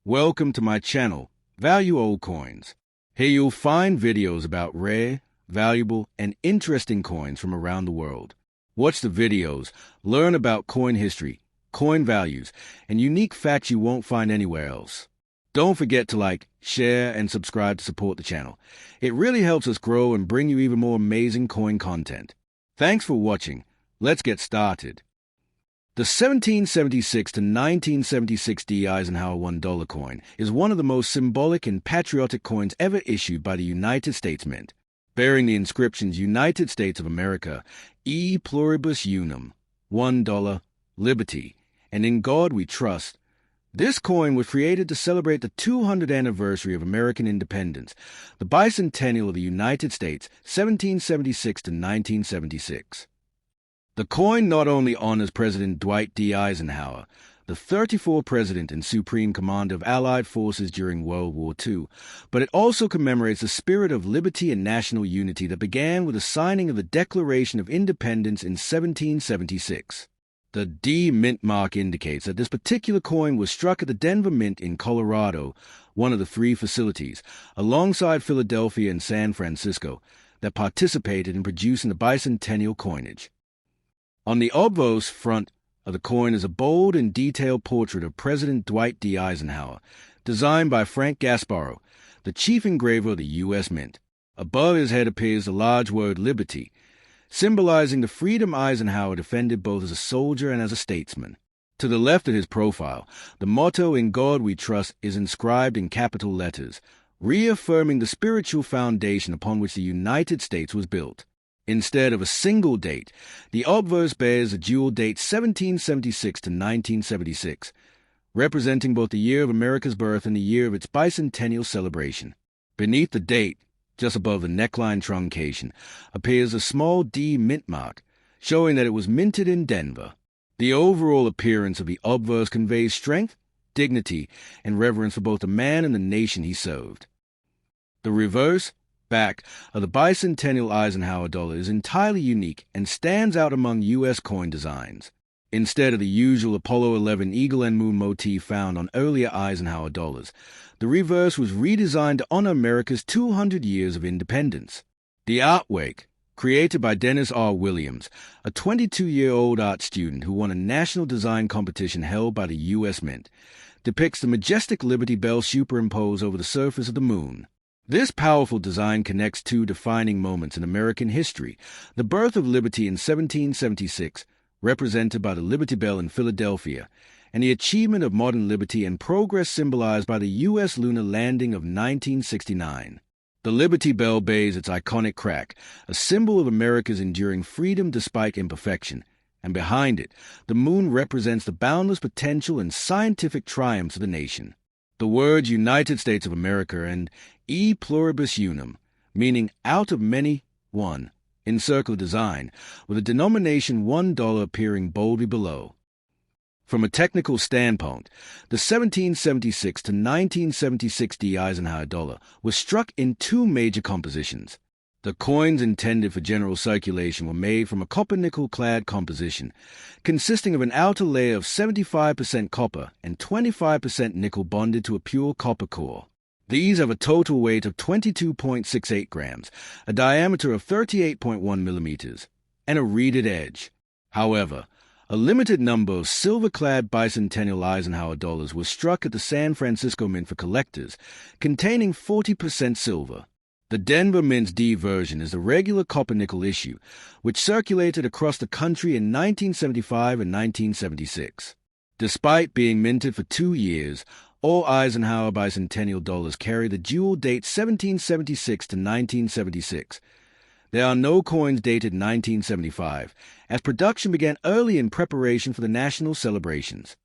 Welcome to my channel, Value Old Coins. Here you'll find videos about rare, valuable, and interesting coins from around the world. Watch the videos, learn about coin history, coin values, and unique facts you won't find anywhere else. Don't forget to like, share, and subscribe to support the channel. It really helps us grow and bring you even more amazing coin content. Thanks for watching. Let's get started. The 1776 to 1976 D Eisenhower $1 coin is one of the most symbolic and patriotic coins ever issued by the United States Mint, bearing the inscriptions United States of America, E Pluribus Unum, $1, Liberty, and In God We Trust. This coin was created to celebrate the 200th anniversary of American independence, the bicentennial of the United States, 1776 to 1976. The coin not only honors President Dwight D. Eisenhower, the 34th President and Supreme Commander of Allied forces during World War II, but it also commemorates the spirit of liberty and national unity that began with the signing of the Declaration of Independence in 1776. The D mint mark indicates that this particular coin was struck at the Denver Mint in Colorado, one of the three facilities, alongside Philadelphia and San Francisco, that participated in producing the bicentennial coinage. On the obverse front of the coin is a bold and detailed portrait of President Dwight D. Eisenhower, designed by Frank Gasparro, the chief engraver of the U.S. Mint. Above his head appears the large word Liberty, symbolizing the freedom Eisenhower defended both as a soldier and as a statesman. To the left of his profile, the motto In God We Trust is inscribed in capital letters, reaffirming the spiritual foundation upon which the United States was built. Instead of a single date, the obverse bears a dual date 1776 to 1976, representing both the year of America's birth and the year of its bicentennial celebration. Beneath the date, just above the neckline truncation, appears a small D mint mark, showing that it was minted in Denver. The overall appearance of the obverse conveys strength, dignity, and reverence for both the man and the nation he served. The reverse, back of the Bicentennial Eisenhower Dollar is entirely unique and stands out among U.S. coin designs. Instead of the usual Apollo 11 eagle and moon motif found on earlier Eisenhower dollars, the reverse was redesigned to honor America's 200 years of independence. The artwork, created by Dennis R. Williams, a 22-year-old art student who won a national design competition held by the U.S. Mint, depicts the majestic Liberty Bell superimposed over the surface of the moon. This powerful design connects two defining moments in American history: the birth of liberty in 1776, represented by the Liberty Bell in Philadelphia, and the achievement of modern liberty and progress symbolized by the U.S. lunar landing of 1969. The Liberty Bell bears its iconic crack, a symbol of America's enduring freedom despite imperfection, and behind it, the moon represents the boundless potential and scientific triumphs of the nation. The words United States of America and E Pluribus Unum, meaning out of many, one, encircle the design, with the denomination $1 appearing boldly below. From a technical standpoint, the 1776 to 1976 D Eisenhower Dollar was struck in two major compositions. The coins intended for general circulation were made from a copper-nickel-clad composition, consisting of an outer layer of 75% copper and 25% nickel bonded to a pure copper core. These have a total weight of 22.68 grams, a diameter of 38.1 millimeters, and a reeded edge. However, a limited number of silver-clad bicentennial Eisenhower dollars were struck at the San Francisco Mint for collectors, containing 40% silver. The Denver Mint's D version is the regular copper-nickel issue, which circulated across the country in 1975 and 1976. Despite being minted for 2 years, all Eisenhower bicentennial dollars carry the dual date 1776 to 1976. There are no coins dated 1975, as production began early in preparation for the national celebrations.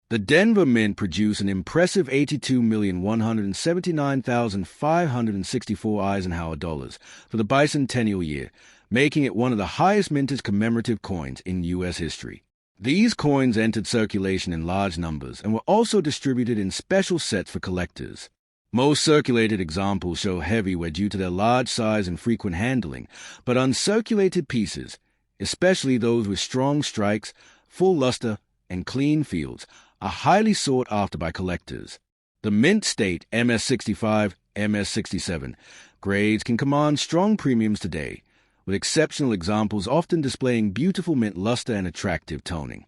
The Denver Mint produced an impressive 82,179,564 Eisenhower dollars for the bicentennial year, making it one of the highest minted commemorative coins in U.S. history. These coins entered circulation in large numbers and were also distributed in special sets for collectors. Most circulated examples show heavyware due to their large size and frequent handling, but uncirculated pieces, especially those with strong strikes, full luster, and clean fields, are highly sought after by collectors. The mint state MS65, MS67 grades can command strong premiums today, with exceptional examples often displaying beautiful mint luster and attractive toning.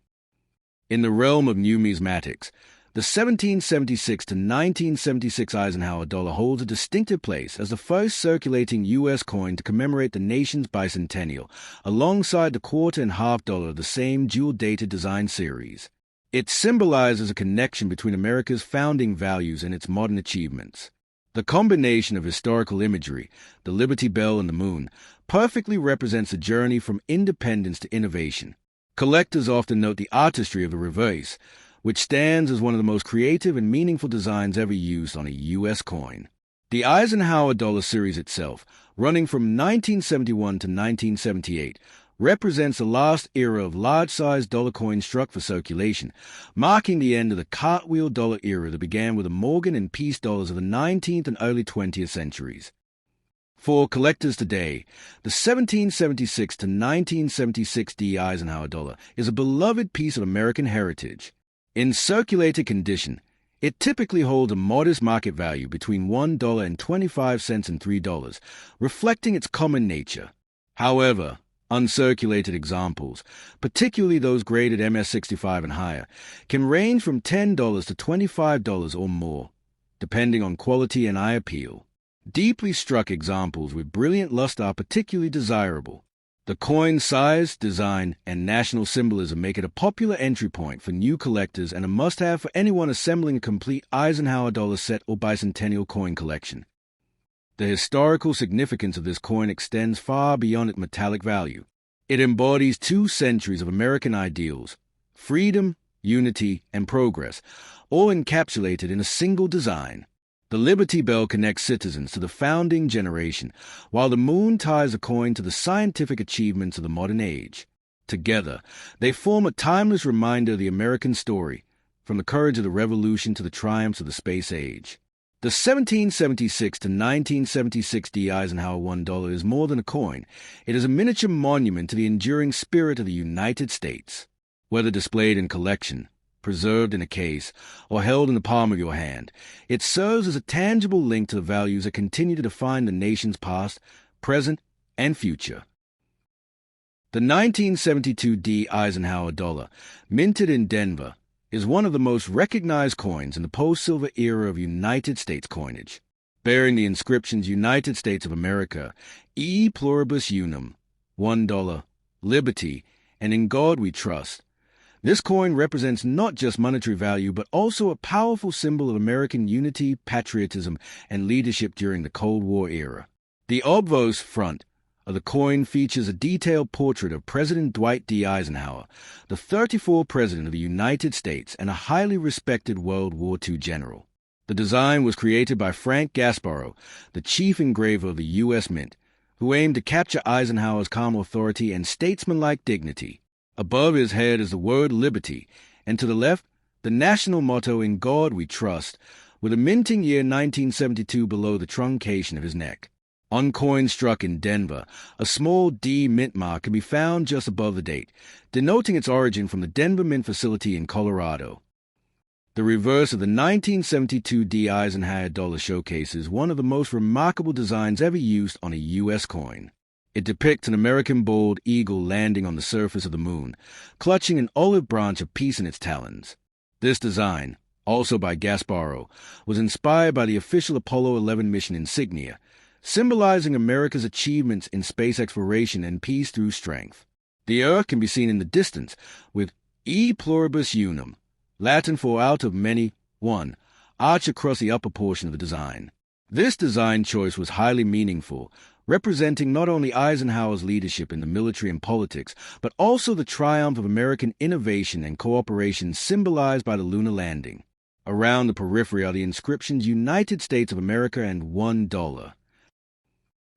In the realm of numismatics, the 1776 to 1976 Eisenhower dollar holds a distinctive place as the first circulating U.S. coin to commemorate the nation's bicentennial, alongside the quarter and half dollar of the same dual-dated design series. It symbolizes a connection between America's founding values and its modern achievements. The combination of historical imagery, the Liberty Bell and the moon, perfectly represents a journey from independence to innovation. Collectors often note the artistry of the reverse, which stands as one of the most creative and meaningful designs ever used on a U.S. coin. The Eisenhower Dollar series itself, running from 1971 to 1978, represents the last era of large-sized dollar coins struck for circulation, marking the end of the cartwheel dollar era that began with the Morgan and Peace dollars of the 19th and early 20th centuries. For collectors today, the 1776 to 1976 D Eisenhower Dollar is a beloved piece of American heritage. In circulated condition, it typically holds a modest market value between $1.25 and $3, reflecting its common nature. However, uncirculated examples, particularly those graded MS65 and higher, can range from $10 to $25 or more, depending on quality and eye appeal. Deeply struck examples with brilliant luster are particularly desirable. The coin's size, design, and national symbolism make it a popular entry point for new collectors and a must-have for anyone assembling a complete Eisenhower dollar set or bicentennial coin collection. The historical significance of this coin extends far beyond its metallic value. It embodies 2 centuries of American ideals: freedom, unity, and progress, all encapsulated in a single design. The Liberty Bell connects citizens to the founding generation, while the moon ties the coin to the scientific achievements of the modern age. Together, they form a timeless reminder of the American story, from the courage of the Revolution to the triumphs of the space age. The 1776 to 1976 D Eisenhower One Dollar is more than a coin. It is a miniature monument to the enduring spirit of the United States. Whether displayed in collection, preserved in a case, or held in the palm of your hand, it serves as a tangible link to the values that continue to define the nation's past, present, and future. The 1972 D Eisenhower Dollar, minted in Denver, is one of the most recognized coins in the post-silver era of United States coinage. Bearing the inscriptions United States of America, E Pluribus Unum, $1, Liberty, and In God We Trust, this coin represents not just monetary value, but also a powerful symbol of American unity, patriotism, and leadership during the Cold War era. The obverse front of the coin features a detailed portrait of President Dwight D. Eisenhower, the 34th President of the United States and a highly respected World War II general. The design was created by Frank Gasparro, the chief engraver of the U.S. Mint, who aimed to capture Eisenhower's calm authority and statesmanlike dignity. Above his head is the word Liberty, and to the left, the national motto In God We Trust, with a minting year 1972 below the truncation of his neck. On coins struck in Denver, a small D mint mark can be found just above the date, denoting its origin from the Denver Mint facility in Colorado. The reverse of the 1972 D Eisenhower Dollar showcases one of the most remarkable designs ever used on a U.S. coin. It depicts an American bald eagle landing on the surface of the moon, clutching an olive branch of peace in its talons. This design, also by Gasparro, was inspired by the official Apollo 11 mission insignia, symbolizing America's achievements in space exploration and peace through strength. The Earth can be seen in the distance, with E Pluribus Unum, Latin for out of many, one, arch across the upper portion of the design. This design choice was highly meaningful, representing not only Eisenhower's leadership in the military and politics, but also the triumph of American innovation and cooperation symbolized by the lunar landing. Around the periphery are the inscriptions United States of America and $1.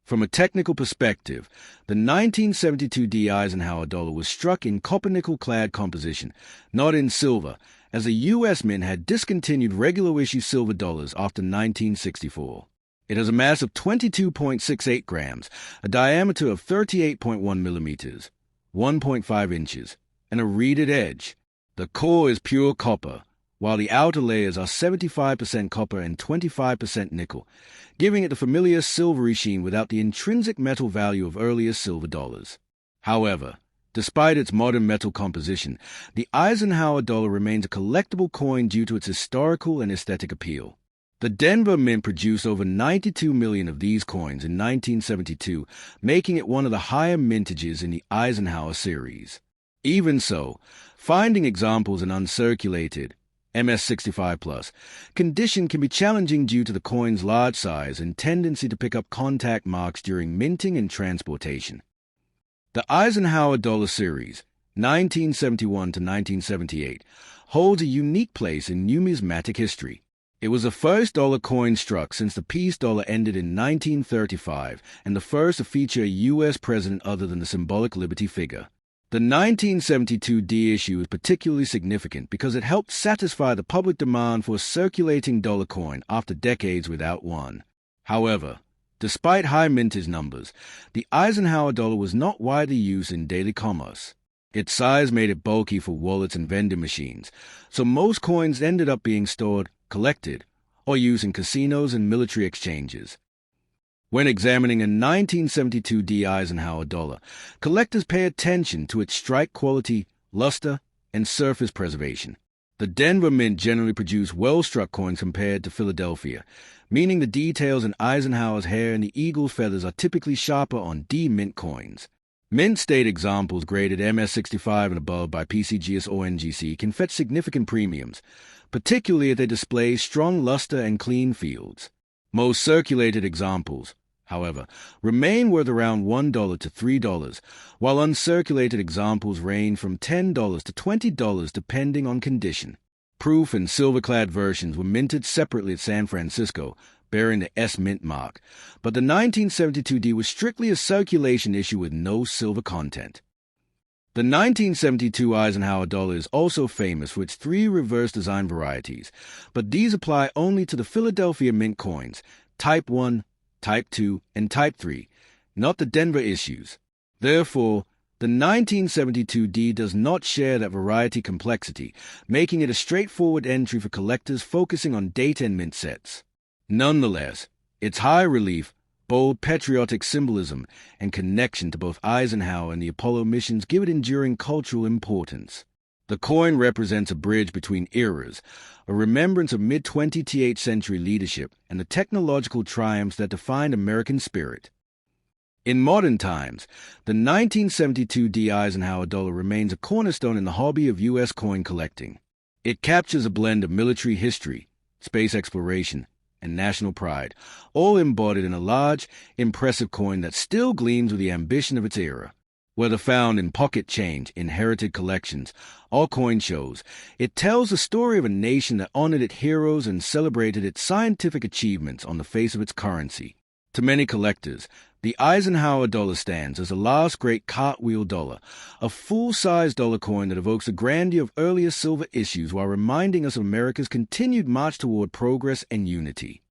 From a technical perspective, the 1972 D Eisenhower Dollar was struck in copper-nickel-clad composition, not in silver, as the U.S. Mint had discontinued regular-issue silver dollars after 1964. It has a mass of 22.68 grams, a diameter of 38.1 millimeters, 1.5 inches, and a reeded edge. The core is pure copper, while the outer layers are 75% copper and 25% nickel, giving it the familiar silvery sheen without the intrinsic metal value of earlier silver dollars. However, despite its modern metal composition, the Eisenhower dollar remains a collectible coin due to its historical and aesthetic appeal. The Denver Mint produced over 92 million of these coins in 1972, making it one of the higher mintages in the Eisenhower series. Even so, finding examples in uncirculated MS65+ condition can be challenging due to the coin's large size and tendency to pick up contact marks during minting and transportation. The Eisenhower Dollar series, 1971 to 1978, holds a unique place in numismatic history. It was the first dollar coin struck since the peace dollar ended in 1935 and the first to feature a U.S. president other than the symbolic liberty figure. The 1972 D issue is particularly significant because it helped satisfy the public demand for a circulating dollar coin after decades without one. However, despite high mintage numbers, the Eisenhower dollar was not widely used in daily commerce. Its size made it bulky for wallets and vending machines, so most coins ended up being stored, collected, or used in casinos and military exchanges. When examining a 1972 D Eisenhower dollar, collectors pay attention to its strike quality, luster, and surface preservation. The Denver Mint generally produced well-struck coins compared to Philadelphia, meaning the details in Eisenhower's hair and the eagle's feathers are typically sharper on D Mint coins. Mint state examples graded MS65 and above by PCGS or NGC can fetch significant premiums, particularly if they display strong luster and clean fields. Most circulated examples, however, remain worth around $1 to $3, while uncirculated examples range from $10 to $20 depending on condition. Proof and silver-clad versions were minted separately at San Francisco, bearing the S Mint mark, but the 1972 D was strictly a circulation issue with no silver content. The 1972 Eisenhower dollar is also famous for its three reverse design varieties, but these apply only to the Philadelphia Mint coins, Type 1, Type 2, and Type 3, not the Denver issues. Therefore, the 1972 D does not share that variety complexity, making it a straightforward entry for collectors focusing on date and mint sets. Nonetheless, its high relief, bold patriotic symbolism, and connection to both Eisenhower and the Apollo missions give it enduring cultural importance. The coin represents a bridge between eras, a remembrance of mid-20th century leadership and the technological triumphs that defined American spirit. In modern times, the 1972 D Eisenhower dollar remains a cornerstone in the hobby of U.S. coin collecting. It captures a blend of military history, space exploration, and national pride, all embodied in a large, impressive coin that still gleams with the ambition of its era. Whether found in pocket change, inherited collections, or coin shows, it tells the story of a nation that honored its heroes and celebrated its scientific achievements on the face of its currency. To many collectors, the Eisenhower dollar stands as the last great cartwheel dollar, a full-size dollar coin that evokes the grandeur of earlier silver issues while reminding us of America's continued march toward progress and unity.